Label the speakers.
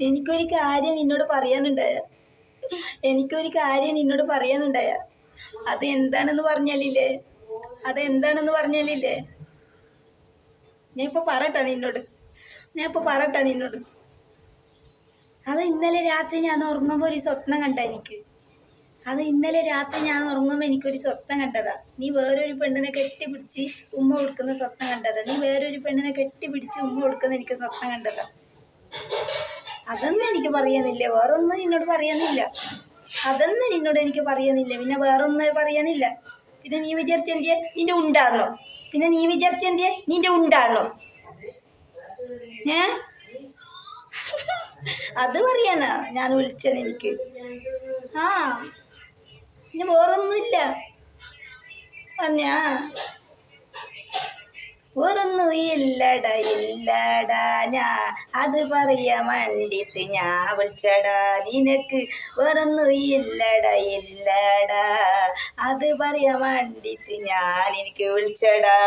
Speaker 1: എനിക്കൊരു കാര്യം നിന്നോട് പറയാനുണ്ടായ അത് എന്താണെന്ന് പറഞ്ഞാലില്ലേ ഞാൻ ഇപ്പൊ പറട്ടാ നിന്നോട് അത് ഇന്നലെ രാത്രി ഞാൻ ഉറങ്ങുമ്പോൾ ഒരു സ്വപ്നം കണ്ട എനിക്കൊരു സ്വപ്നം കണ്ടതാ. നീ വേറൊരു പെണ്ണിനെ കെട്ടിപ്പിടിച്ച് ഉമ്മ കൊടുക്കുന്ന സ്വപ്നം കണ്ടതാ. എനിക്ക് സ്വപ്നം കണ്ടതാ. അതൊന്നും എനിക്ക് പറയുന്നില്ല, വേറൊന്നും നിന്നോട് പറയുന്നില്ല. പിന്നെ വേറൊന്നും പറയുന്നില്ല. പിന്നെ നീ വിചാരിച്ചെന്തിയെ നിന്റെ ഉണ്ടാന്നോ? അത് പറയാനാ ഞാൻ വിളിച്ചത് എനിക്ക്. പിന്നെ വേറൊന്നുമില്ല. പറഞ്ഞാ വേറൊന്നും ഇല്ലടാ അത് പറയാൻ വേണ്ടിട്ട് ഞാൻ വിളിച്ചടാ നിനക്ക്. വേറൊന്നും ഇല്ലടാ അത് പറയാൻ വേണ്ടിട്ട് ഞാൻ എനിക്ക് വിളിച്ചടാ.